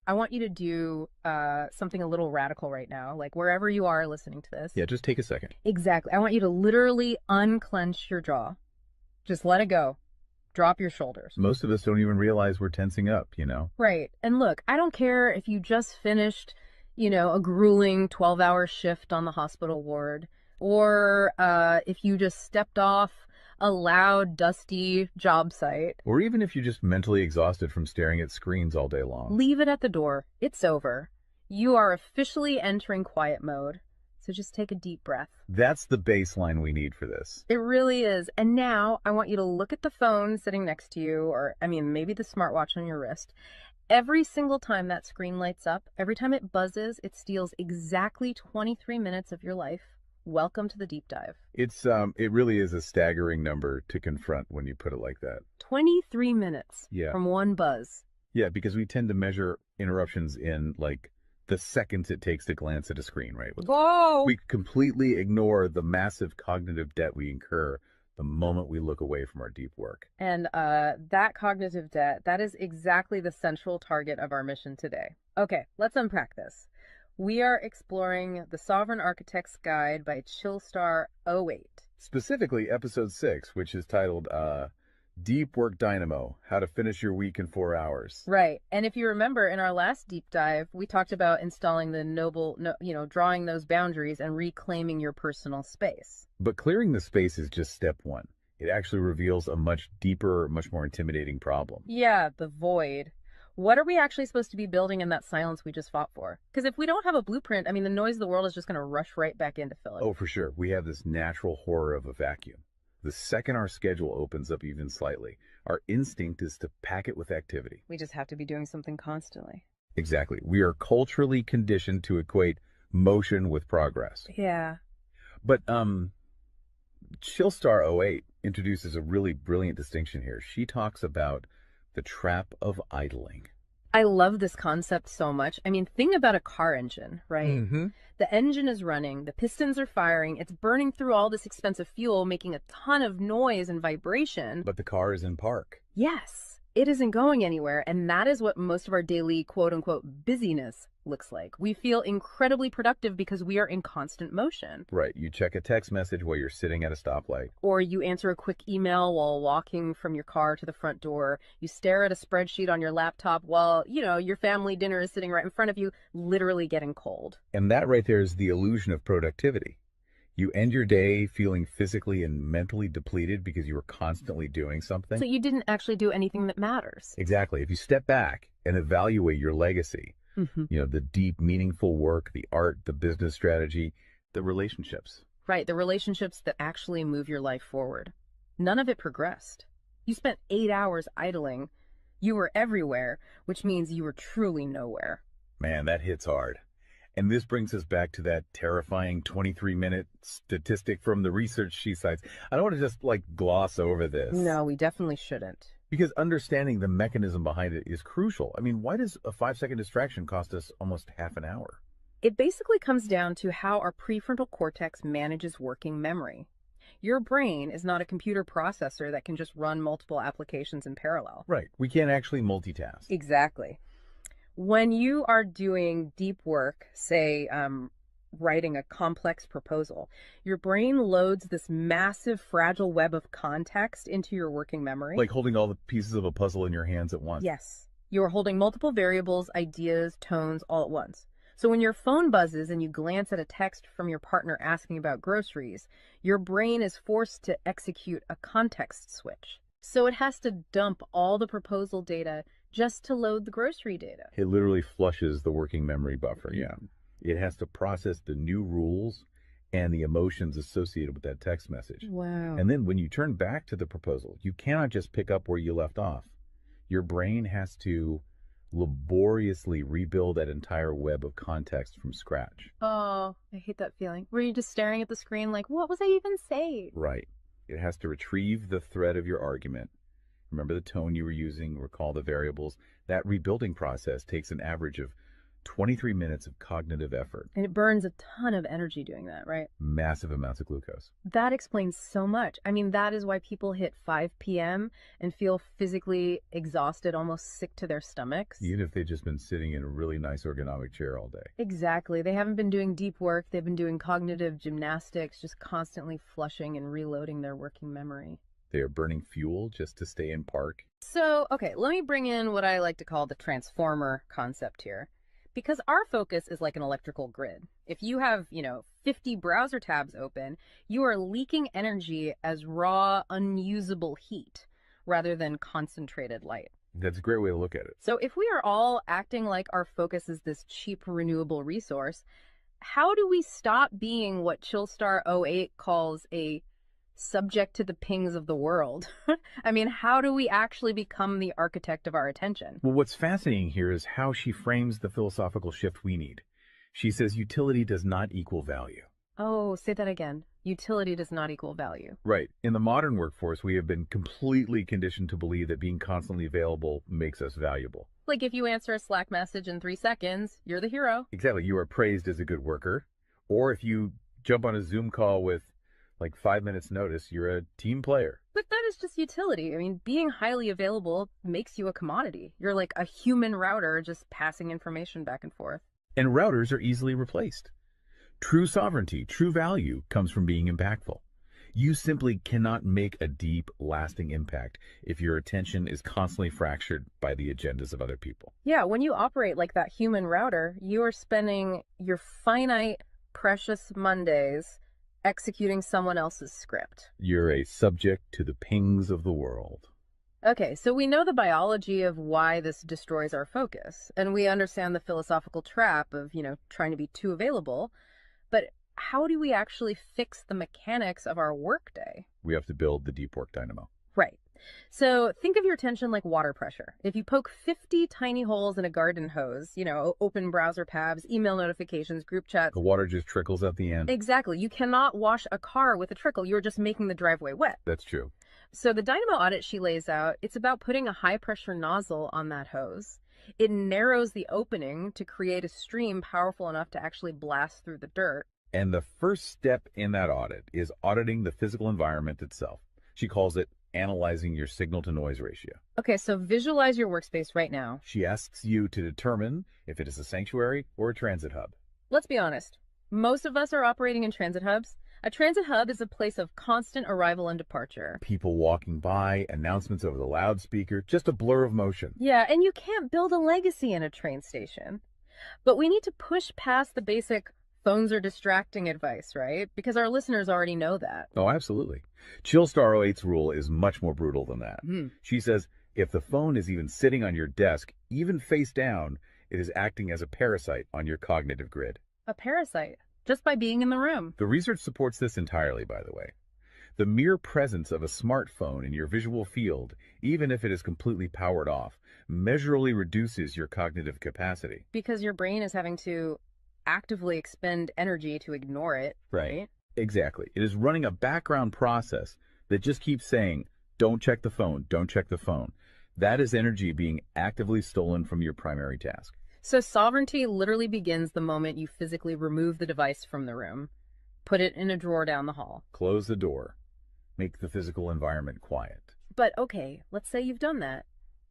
I want you to do something a little radical right now, like wherever you are listening to this. Yeah, just take a second. Exactly. I want you to literally unclench your jaw. Just let it go. Drop your shoulders. Most of us don't even realize we're tensing up, you know? Right. And look, I don't care if you just finished, a grueling 12-hour shift on the hospital ward, or if you just stepped off a loud, dusty job site. Or even if you're just mentally exhausted from staring at screens all day long. Leave it at the door. It's over. You are officially entering quiet mode. So just take a deep breath. That's the baseline we need for this. It really is. And now I want you to look at the phone sitting next to you, or maybe the smartwatch on your wrist. Every single time that screen lights up, every time it buzzes, it steals exactly 23 minutes of your life. Welcome to the deep dive. It really is a staggering number to confront when you put it like that. 23 minutes Yeah. from one buzz. Yeah, because we tend to measure interruptions in like the seconds it takes to glance at a screen, right? Whoa! We completely ignore the massive cognitive debt we incur the moment we look away from our deep work. And that cognitive debt, that is exactly the central target of our mission today. Okay, let's unpack this. We are exploring The Sovereign Architect's Guide by Chillstar 08. Specifically, episode 6, which is titled Deep Work Dynamo, How to Finish Your Week in 4 Hours. Right. And if you remember, in our last deep dive, we talked about installing drawing those boundaries and reclaiming your personal space. But clearing the space is just step one. It actually reveals a much deeper, much more intimidating problem. Yeah, the void. What are we actually supposed to be building in that silence we just fought for? Because if we don't have a blueprint, the noise of the world is just going to rush right back in to fill it. Oh, for sure. We have this natural horror of a vacuum. The second our schedule opens up even slightly, our instinct is to pack it with activity. We just have to be doing something constantly. Exactly. We are culturally conditioned to equate motion with progress. Yeah. But Chillstar 08 introduces a really brilliant distinction here. She talks about the trap of idling. I love this concept so much. Think about a car engine, right? Mm-hmm. The engine is running, the pistons are firing, it's burning through all this expensive fuel, making a ton of noise and vibration. But the car is in park. Yes, it isn't going anywhere, and that is what most of our daily quote-unquote busyness looks like. We feel incredibly productive because we are in constant motion. Right. You check a text message while you're sitting at a stoplight. Or you answer a quick email while walking from your car to the front door. You stare at a spreadsheet on your laptop while, your family dinner is sitting right in front of you, literally getting cold. And that right there is the illusion of productivity. You end your day feeling physically and mentally depleted because you were constantly doing something. So you didn't actually do anything that matters. Exactly. If you step back and evaluate your legacy, Mm-hmm. the deep, meaningful work, the art, the business strategy, the relationships. Right, the relationships that actually move your life forward. None of it progressed. You spent 8 hours idling. You were everywhere, which means you were truly nowhere. Man, that hits hard. And this brings us back to that terrifying 23-minute statistic from the research she cites. I don't want to just gloss over this. No, we definitely shouldn't. Because understanding the mechanism behind it is crucial. Why does a 5-second distraction cost us almost half an hour? It basically comes down to how our prefrontal cortex manages working memory. Your brain is not a computer processor that can just run multiple applications in parallel. Right. We can't actually multitask. Exactly. When you are doing deep work, say writing a complex proposal, your brain loads this massive fragile web of context into your working memory. Like holding all the pieces of a puzzle in your hands at once. Yes. You are holding multiple variables, ideas, tones all at once. So when your phone buzzes and you glance at a text from your partner asking about groceries, your brain is forced to execute a context switch. So it has to dump all the proposal data just to load the grocery data. It literally flushes the working memory buffer, yeah. It has to process the new rules and the emotions associated with that text message. Wow. And then when you turn back to the proposal, you cannot just pick up where you left off. Your brain has to laboriously rebuild that entire web of context from scratch. Oh, I hate that feeling. Were you just staring at the screen like, what was I even saying? Right. It has to retrieve the thread of your argument. Remember the tone you were using, recall the variables. That rebuilding process takes an average of 23 minutes of cognitive effort, And it burns a ton of energy doing that, right? massive amounts of glucose. That explains so much. I mean, that is why people hit 5 p.m. and feel physically exhausted, almost sick to their stomachs. Even if they've just been sitting in a really nice ergonomic chair all day. Exactly. They haven't been doing deep work. They've been doing cognitive gymnastics, just constantly flushing and reloading their working memory. They are burning fuel just to stay in park. So, okay, let me bring in what I like to call the transformer concept here. Because our focus is like an electrical grid. If you have, 50 browser tabs open, you are leaking energy as raw, unusable heat rather than concentrated light. That's a great way to look at it. So if we are all acting like our focus is this cheap renewable resource, how do we stop being what Chillstar '08 calls a subject to the pings of the world? I mean, how do we actually become the architect of our attention? Well, what's fascinating here is how she frames the philosophical shift we need. She says utility does not equal value. Oh, say that again. Utility does not equal value. Right. In the modern workforce, we have been completely conditioned to believe that being constantly available makes us valuable. Like if you answer a Slack message in 3 seconds, you're the hero. Exactly. You are praised as a good worker. Or if you jump on a Zoom call with like 5 minutes notice, you're a team player. But that is just utility. I mean, being highly available makes you a commodity. You're like a human router just passing information back and forth. And routers are easily replaced. True sovereignty, true value comes from being impactful. You simply cannot make a deep, lasting impact if your attention is constantly fractured by the agendas of other people. Yeah, when you operate like that human router, you are spending your finite, precious Mondays executing someone else's script. You're a subject to the pings of the world. Okay, so we know the biology of why this destroys our focus, and we understand the philosophical trap of, trying to be too available, but how do we actually fix the mechanics of our workday? We have to build the deep work dynamo. Right. So think of your attention like water pressure. If you poke 50 tiny holes in a garden hose, open browser tabs, email notifications, group chats. The water just trickles at the end. Exactly. You cannot wash a car with a trickle. You're just making the driveway wet. That's true. So the Dynamo Audit she lays out, it's about putting a high pressure nozzle on that hose. It narrows the opening to create a stream powerful enough to actually blast through the dirt. And the first step in that audit is auditing the physical environment itself. She calls it analyzing your signal-to-noise ratio. Okay, so visualize your workspace right now. She asks you to determine if it is a sanctuary or a transit hub. Let's be honest. Most of us are operating in transit hubs. A transit hub is a place of constant arrival and departure. People walking by, announcements over the loudspeaker, just a blur of motion. Yeah, and you can't build a legacy in a train station. But we need to push past the basic phones are distracting advice, right? Because our listeners already know that. Oh, absolutely. Chillstar '08's rule is much more brutal than that. She says if the phone is even sitting on your desk, even face down, it is acting as a parasite on your cognitive grid. A parasite, just by being in the room. The research supports this entirely, by the way. The mere presence of a smartphone in your visual field, even if it is completely powered off, measurably reduces your cognitive capacity. Because your brain is having to actively expend energy to ignore it, right? Exactly. It is running a background process that just keeps saying, don't check the phone, don't check the phone. That is energy being actively stolen from your primary task. So sovereignty literally begins the moment you physically remove the device from the room, put it in a drawer down the hall. Close the door. Make the physical environment quiet. But okay, let's say you've done that.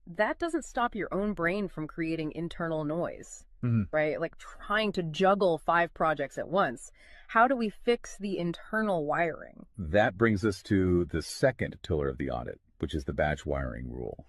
That doesn't stop your own brain from creating internal noise, right? Like trying to juggle 5 projects at once. How do we fix the internal wiring? That brings us to the second pillar of the audit, which is the batch wiring rule.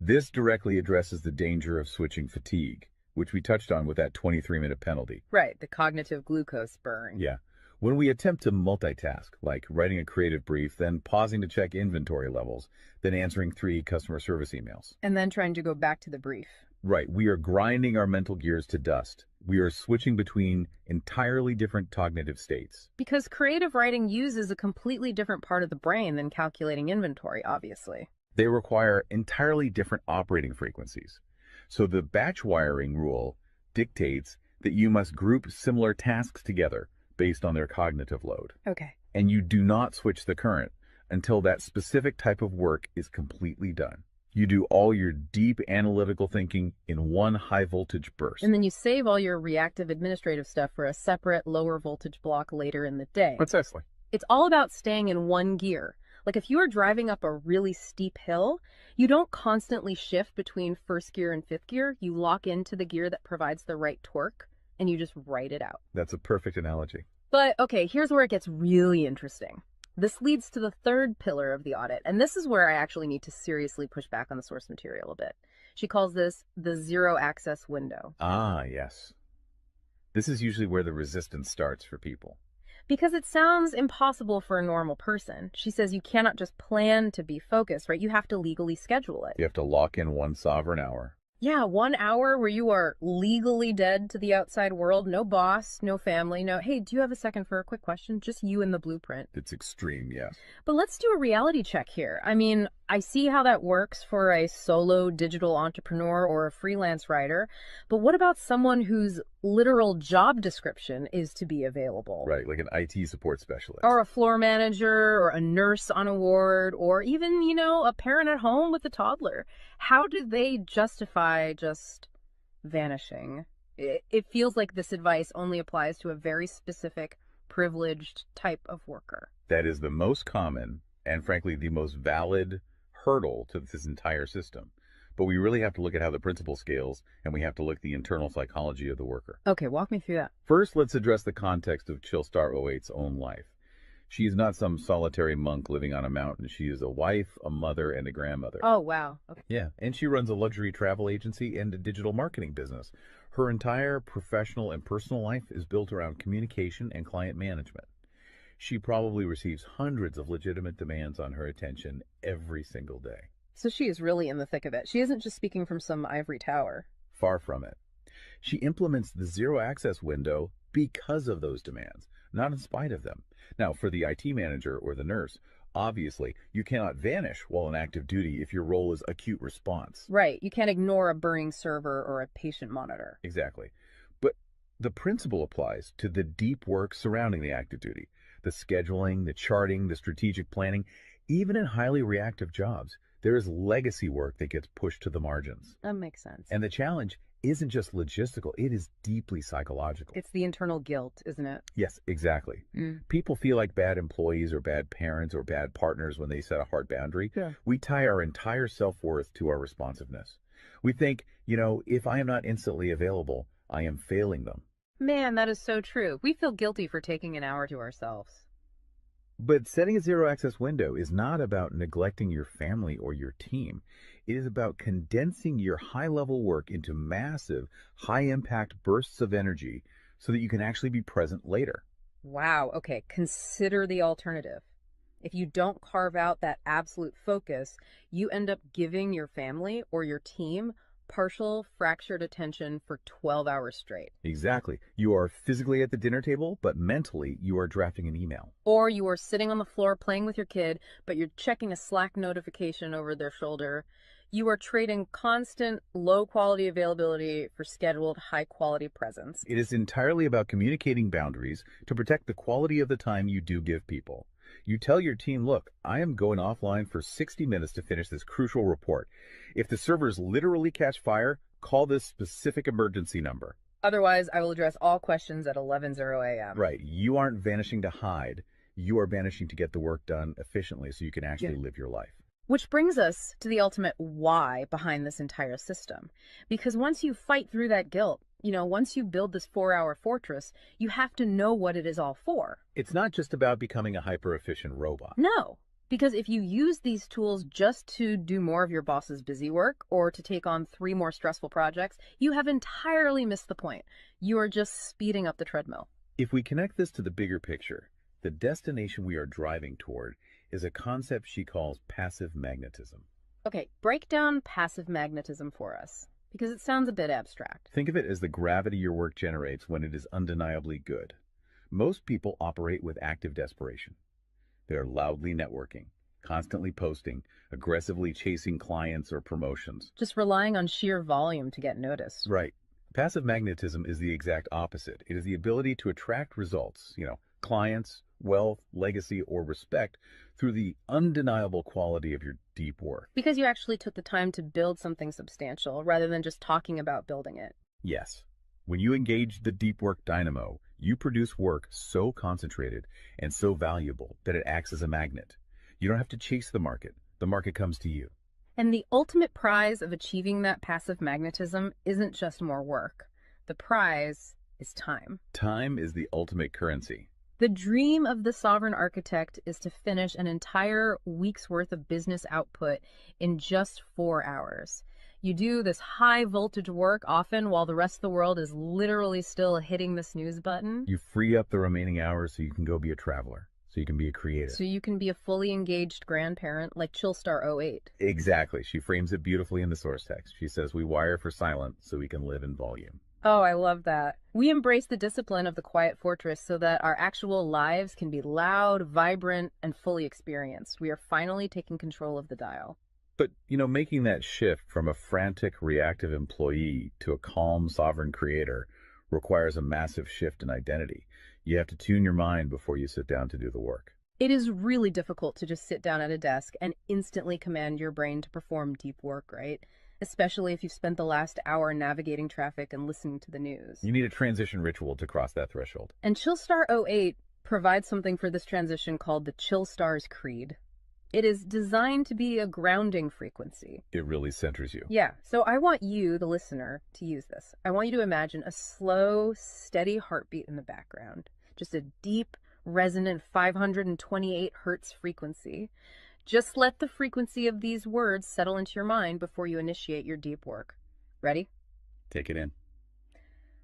This directly addresses the danger of switching fatigue, which we touched on with that 23-minute penalty. Right, the cognitive glucose burn. Yeah. When we attempt to multitask, like writing a creative brief, then pausing to check inventory levels, then answering 3 customer service emails. And then trying to go back to the brief. Right. We are grinding our mental gears to dust. We are switching between entirely different cognitive states. Because creative writing uses a completely different part of the brain than calculating inventory, obviously. They require entirely different operating frequencies. So the batch wiring rule dictates that you must group similar tasks together based on their cognitive load. Okay. And you do not switch the current until that specific type of work is completely done. You do all your deep analytical thinking in one high voltage burst. And then you save all your reactive administrative stuff for a separate lower voltage block later in the day. Precisely. It's all about staying in one gear. Like if you are driving up a really steep hill, you don't constantly shift between first gear and fifth gear. You lock into the gear that provides the right torque and you just ride it out. That's a perfect analogy. But okay, here's where it gets really interesting. This leads to the third pillar of the audit, and this is where I actually need to seriously push back on the source material a bit. She calls this the zero access window. Ah, yes. This is usually where the resistance starts for people. Because it sounds impossible for a normal person. She says you cannot just plan to be focused, right? You have to legally schedule it. You have to lock in one sovereign hour. Yeah, 1 hour where you are legally dead to the outside world. No boss, no family, no, hey, do you have a second for a quick question? Just you and the blueprint. It's extreme, yes. But let's do a reality check here. I mean, I see how that works for a solo digital entrepreneur or a freelance writer, but what about someone whose literal job description is to be available? Right, like an IT support specialist. Or a floor manager, or a nurse on a ward, or even, a parent at home with a toddler. How do they justify just vanishing? It feels like this advice only applies to a very specific, privileged type of worker. That is the most common and, frankly, the most valid hurdle to this entire system. But we really have to look at how the principle scales, and we have to look at the internal psychology of the worker. Okay, walk me through that. First, let's address the context of Chillstar '08's own life. She is not some solitary monk living on a mountain. She is a wife, a mother, and a grandmother. Oh, wow. Okay. Yeah, and she runs a luxury travel agency and a digital marketing business. Her entire professional and personal life is built around communication and client management. She probably receives hundreds of legitimate demands on her attention every single day. So she is really in the thick of it. She isn't just speaking from some ivory tower. Far from it. She implements the zero access window because of those demands, not in spite of them. Now, for the IT manager or the nurse, obviously, you cannot vanish while on active duty if your role is acute response. Right. You can't ignore a burning server or a patient monitor. Exactly. But the principle applies to the deep work surrounding the active duty, the scheduling, the charting, the strategic planning. Even in highly reactive jobs, there is legacy work that gets pushed to the margins. That makes sense. And the challenge isn't just logistical, it is deeply psychological. It's the internal guilt, isn't it? Yes, exactly. People feel like bad employees or bad parents or bad partners when they set a hard boundary. Yeah. We tie our entire self-worth to our responsiveness. We think, if I am not instantly available, I am failing them. Man, that is so true. We feel guilty for taking an hour to ourselves. But setting a zero access window is not about neglecting your family or your team. It is about condensing your high level work into massive, high impact bursts of energy so that you can actually be present later. Wow. Okay. Consider the alternative. If you don't carve out that absolute focus, you end up giving your family or your team partial fractured attention for 12 hours straight. Exactly. You are physically at the dinner table, but mentally you are drafting an email. Or you are sitting on the floor playing with your kid, but you're checking a Slack notification over their shoulder. You are trading constant low quality availability for scheduled high quality presence. It is entirely about communicating boundaries to protect the quality of the time you do give people. You tell your team, look, I am going offline for 60 minutes to finish this crucial report. If the servers literally catch fire, call this specific emergency number. Otherwise, I will address all questions at 11:00 a.m. Right. You aren't vanishing to hide. You are vanishing to get the work done efficiently so you can actually live your life. Which brings us to the ultimate why behind this entire system. Because once you fight through that guilt, once you build this 4-hour fortress, you have to know what it is all for. It's not just about becoming a hyper-efficient robot. No, because if you use these tools just to do more of your boss's busy work or to take on 3 more stressful projects, you have entirely missed the point. You are just speeding up the treadmill. If we connect this to the bigger picture, the destination we are driving toward is a concept she calls passive magnetism. Okay, break down passive magnetism for us, because it sounds a bit abstract. Think of it as the gravity your work generates when it is undeniably good. Most people operate with active desperation. They are loudly networking, constantly posting, aggressively chasing clients or promotions. Just relying on sheer volume to get noticed. Right. Passive magnetism is the exact opposite. It is the ability to attract results, clients, wealth, legacy, or respect through the undeniable quality of your deep work. Because you actually took the time to build something substantial rather than just talking about building it. Yes, when you engage the deep work dynamo, you produce work so concentrated and so valuable that it acts as a magnet. You don't have to chase the market comes to you. And the ultimate prize of achieving that passive magnetism isn't just more work. The prize is time. Time is the ultimate currency. The dream of the sovereign architect is to finish an entire week's worth of business output in just 4 hours. You do this high voltage work often while the rest of the world is literally still hitting the snooze button. You free up the remaining hours so you can go be a traveler, so you can be a creator. So you can be a fully engaged grandparent like Chillstar 08. Exactly. She frames it beautifully in the source text. She says, we wire for silent so we can live in volume. Oh, I love that. We embrace the discipline of the quiet fortress so that our actual lives can be loud, vibrant, and fully experienced. We are finally taking control of the dial. But, making that shift from a frantic, reactive employee to a calm, sovereign creator requires a massive shift in identity. You have to tune your mind before you sit down to do the work. It is really difficult to just sit down at a desk and instantly command your brain to perform deep work, right? Especially if you've spent the last hour navigating traffic and listening to the news. You need a transition ritual to cross that threshold. And Chillstar 08 provides something for this transition called the Chillstar's Creed. It is designed to be a grounding frequency. It really centers you. Yeah, so I want you, the listener, to use this. I want you to imagine a slow, steady heartbeat in the background. Just a deep, resonant 528 hertz frequency. Just let the frequency of these words settle into your mind before you initiate your deep work. Ready? Take it in.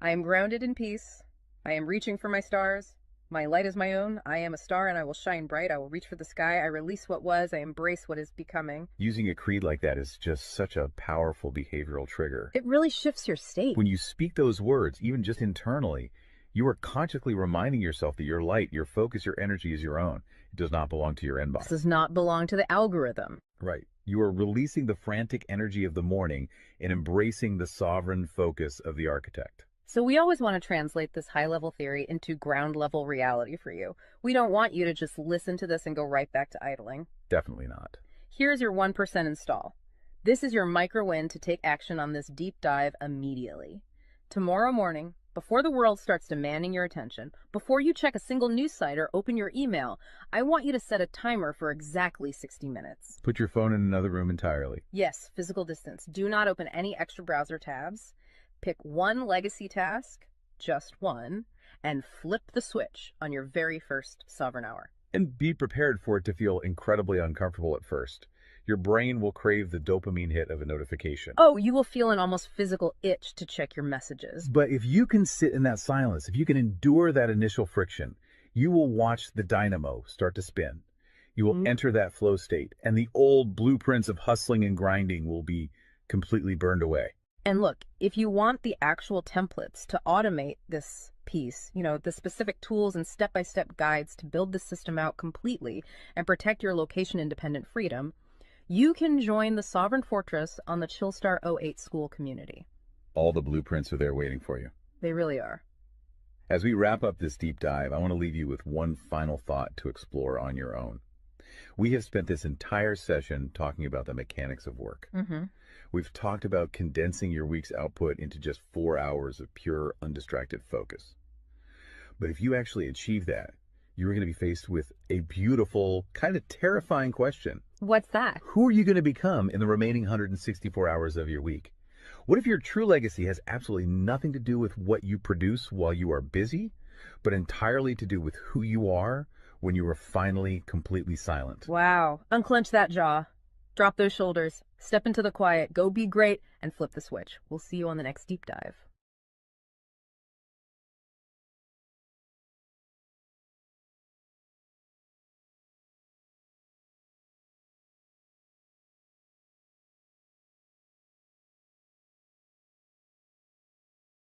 I am grounded in peace. I am reaching for my stars. My light is my own. I am a star and I will shine bright. I will reach for the sky. I release what was. I embrace what is becoming. Using a creed like that is just such a powerful behavioral trigger. It really shifts your state. When you speak those words, even just internally, you are consciously reminding yourself that your light, your focus, your energy is your own. It does not belong to your inbox. This does not belong to the algorithm. Right. You are releasing the frantic energy of the morning and embracing the sovereign focus of the architect. So we always want to translate this high-level theory into ground-level reality for you. We don't want you to just listen to this and go right back to idling. Definitely not. Here's your 1% install. This is your micro-win to take action on this deep dive immediately. Tomorrow morning, before the world starts demanding your attention, before you check a single news site or open your email, I want you to set a timer for exactly 60 minutes. Put your phone in another room entirely. Yes, physical distance. Do not open any extra browser tabs. Pick one legacy task, just one, and flip the switch on your very first sovereign hour. And be prepared for it to feel incredibly uncomfortable at first. Your brain will crave the dopamine hit of a notification. Oh, you will feel an almost physical itch to check your messages. But if you can sit in that silence, if you can endure that initial friction, you will watch the dynamo start to spin. You will enter that flow state, and the old blueprints of hustling and grinding will be completely burned away. And look, if you want the actual templates to automate this piece, the specific tools and step-by-step guides to build the system out completely and protect your location-independent freedom, you can join the Sovereign Fortress on the Chillstar 08 school community. All the blueprints are there waiting for you. They really are. As we wrap up this deep dive, I want to leave you with one final thought to explore on your own. We have spent this entire session talking about the mechanics of work. We've talked about condensing your week's output into just 4 hours of pure, undistracted focus. But if you actually achieve that, you're going to be faced with a beautiful, kind of terrifying question. What's that? Who are you going to become in the remaining 164 hours of your week? What if your true legacy has absolutely nothing to do with what you produce while you are busy, but entirely to do with who you are when you are finally completely silent? Wow. Unclench that jaw. Drop those shoulders. Step into the quiet. Go be great and flip the switch. We'll see you on the next deep dive.